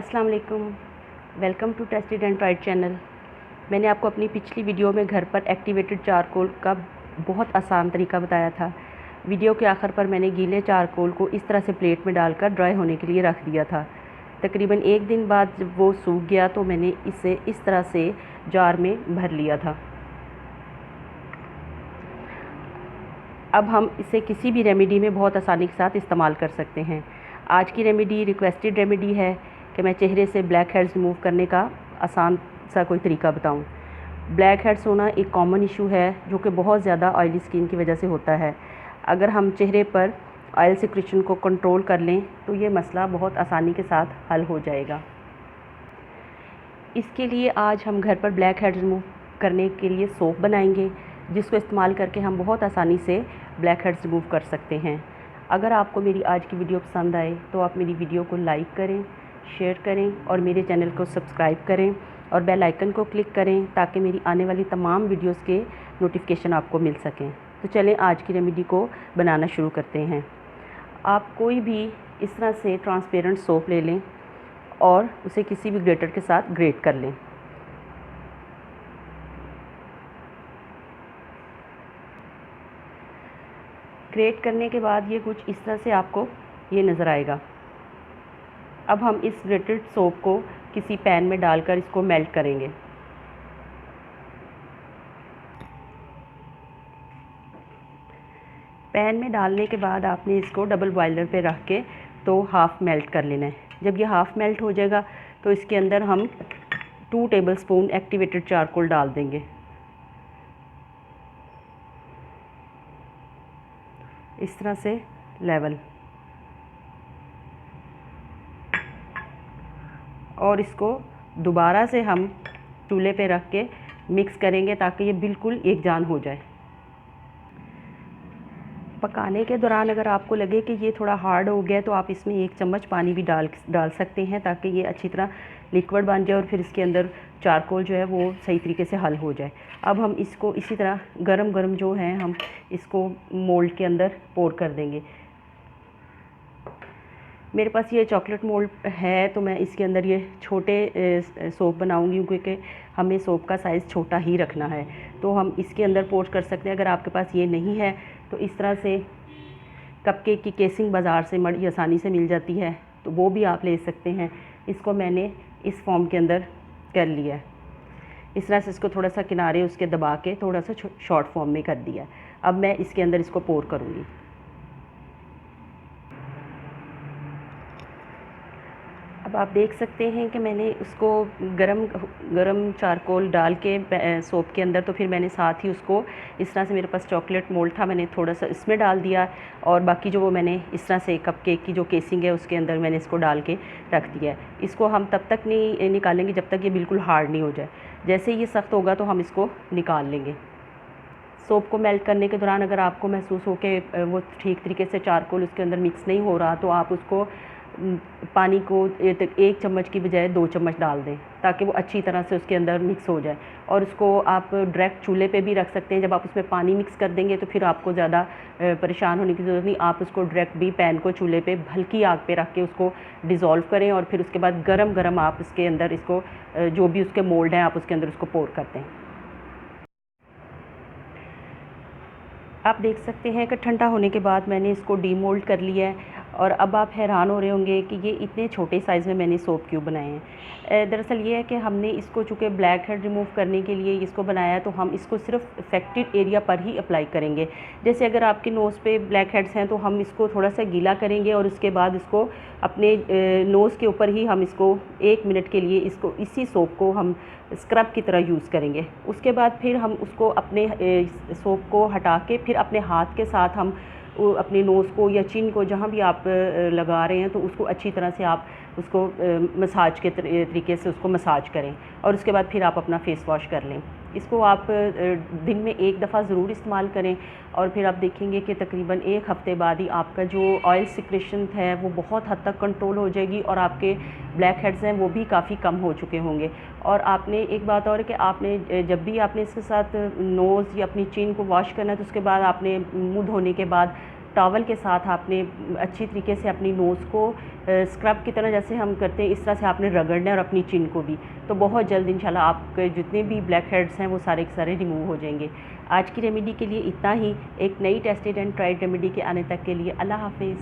अस्सलाम वालेकुम, welcome to tested and tried channel. मैंने आपको अपनी पिछली वीडियो में घर पर एक्टिवेटेड चारकोल का बहुत आसान तरीका बताया था। वीडियो के आखिर पर मैंने गीले चारकोल को इस तरह से प्लेट में डालकर ड्राई होने के लिए रख दिया था। तकरीबन एक दिन बाद जब वो सूख गया तो मैंने इसे इस तरह से जार में भर लिया था। अब हम इसे किसी भी रेमेडी में बहुत आसानी के साथ इस्तेमाल कर सकते हैं। आज की रेमेडी रिक्वेस्टेड रेमेडी है कि मैं चेहरे से ब्लैक हेड्स रिमूव करने का आसान सा कोई तरीका बताऊं। ब्लैक हेड्स होना एक कॉमन इशू है जो कि बहुत ज़्यादा ऑयली स्किन की वजह से होता है। अगर हम चेहरे पर ऑयल सिक्रेशन को कंट्रोल कर लें तो ये मसला बहुत आसानी के साथ हल हो जाएगा। इसके लिए आज हम घर पर ब्लैक हेड्स रिमूव करने के लिए सोप बनाएंगे, जिसको इस्तेमाल करके हम बहुत आसानी से ब्लैक हेड्स रिमूव कर सकते हैं। अगर आपको मेरी आज की वीडियो पसंद आए तो आप मेरी वीडियो को लाइक करें, शेयर करें और मेरे चैनल को सब्सक्राइब करें और बेल आइकन को क्लिक करें ताकि मेरी आने वाली तमाम वीडियोस के नोटिफिकेशन आपको मिल सकें। तो चलें आज की रेमेडी को बनाना शुरू करते हैं। आप कोई भी इस तरह से ट्रांसपेरेंट सोप ले लें और उसे किसी भी ग्रेटर के साथ ग्रेट कर लें। ग्रेट करने के बाद ये कुछ इस तरह से आपको ये नज़र आएगा। अब हम इस ग्रेटेड सोप को किसी पैन में डालकर इसको मेल्ट करेंगे। पैन में डालने के बाद आपने इसको डबल बॉयलर पे रख के तो हाफ़ मेल्ट कर लेना है। जब ये हाफ़ मेल्ट हो जाएगा तो इसके अंदर हम 2 टेबलस्पून एक्टिवेटेड चारकोल डाल देंगे। इस तरह से लेवल, और इसको दोबारा से हम चूल्हे पे रख के मिक्स करेंगे ताकि ये बिल्कुल एकजान हो जाए। पकाने के दौरान अगर आपको लगे कि ये थोड़ा हार्ड हो गया तो आप इसमें 1 चम्मच पानी भी डाल सकते हैं ताकि ये अच्छी तरह लिक्विड बन जाए और फिर इसके अंदर चारकोल जो है वो सही तरीके से हल हो जाए। अब हम इसको इसी तरह गरम गरम जो है हम इसको मोल्ड के अंदर पोर कर देंगे। मेरे पास ये चॉकलेट मोल्ड है तो मैं इसके अंदर ये छोटे सोप बनाऊंगी क्योंकि हमें सोप का साइज़ छोटा ही रखना है। तो हम इसके अंदर पोर कर सकते हैं। अगर आपके पास ये नहीं है तो इस तरह से कपकेक की केसिंग बाज़ार से बड़ी आसानी से मिल जाती है, तो वो भी आप ले सकते हैं। इसको मैंने इस फॉर्म के अंदर कर लिया है। इस तरह से इसको थोड़ा सा किनारे उसके दबा के थोड़ा सा शॉर्ट फॉर्म में कर दिया। अब मैं इसके अंदर इसको पोर करूँगी। अब आप देख सकते हैं कि मैंने उसको गरम चारकोल डाल के सोप के अंदर, तो फिर मैंने साथ ही उसको इस तरह से, मेरे पास चॉकलेट मोल्ड था, मैंने थोड़ा सा इसमें डाल दिया और बाकी जो वो मैंने इस तरह से कपकेक की जो केसिंग है उसके अंदर मैंने इसको डाल के रख दिया है। इसको हम तब तक नहीं निकालेंगे जब तक ये बिल्कुल हार्ड नहीं हो जाए। जैसे ये सख्त होगा तो हम इसको निकाल लेंगे। सोप को मेल्ट करने के दौरान अगर आपको महसूस हो कि वो ठीक तरीके से चारकोल उसके अंदर मिक्स नहीं हो रहा तो आप उसको पानी को 1 चम्मच की बजाय 2 चम्मच डाल दें ताकि वो अच्छी तरह से उसके अंदर मिक्स हो जाए। और उसको आप डायरेक्ट चूल्हे पे भी रख सकते हैं। जब आप उसमें पानी मिक्स कर देंगे तो फिर आपको ज़्यादा परेशान होने की ज़रूरत नहीं। आप उसको डायरेक्ट भी पैन को चूल्हे पे हल्की आग पे रख के उसको डिज़ोल्व करें और फिर उसके बाद गरम गरम आप इसके अंदर इसको जो भी उसके मोल्ड हैं आप उसके अंदर उसको पोर करते हैं। आप देख सकते हैं कि ठंडा होने के बाद मैंने इसको डीमोल्ड कर लिया है और अब आप हैरान हो रहे होंगे कि ये इतने छोटे साइज़ में मैंने सोप क्यों बनाए हैं। दरअसल ये है कि हमने इसको चूँकि ब्लैक हेड रिमूव करने के लिए इसको बनाया है तो हम इसको सिर्फ अफेक्टेड एरिया पर ही अप्लाई करेंगे। जैसे अगर आपके नोज़ पे ब्लैक हेड्स हैं तो हम इसको थोड़ा सा गीला करेंगे और उसके बाद इसको अपने नोज़ के ऊपर ही हम इसको 1 मिनट के लिए इसको इसी सोप को हम स्क्रब की तरह यूज़ करेंगे। उसके बाद फिर हम उसको अपने सोप को हटा के फिर अपने हाथ के साथ हम अपने नोज़ को या चिन को जहाँ भी आप लगा रहे हैं तो उसको अच्छी तरह से आप उसको मसाज के तरीके से उसको मसाज करें और उसके बाद फिर आप अपना फेस वॉश कर लें। इसको आप दिन में 1 दफ़ा ज़रूर इस्तेमाल करें और फिर आप देखेंगे कि तकरीबन 1 हफ़्ते बाद ही आपका जो ऑयल सिक्रेशन है वो बहुत हद तक कंट्रोल हो जाएगी और आपके ब्लैक हेड्स हैं वो भी काफ़ी कम हो चुके होंगे। और आपने एक बात और है कि आपने जब भी आपने इसके साथ नोज़ या अपनी चिन को वॉश करना है तो उसके बाद आपने मुँह धोने के बाद टॉवल के साथ आपने अच्छी तरीके से अपनी नोज़ को स्क्रब की तरह जैसे हम करते हैं इस तरह से आपने रगड़ना है, और अपनी चिन को भी। तो बहुत जल्द इंशाल्लाह आपके जितने भी ब्लैक हेड्स हैं वो सारे के सारे रिमूव हो जाएंगे। आज की रेमेडी के लिए इतना ही। एक नई टेस्टेड एंड ट्राइड रेमेडी के आने तक के लिए अल्लाह हाफिज़।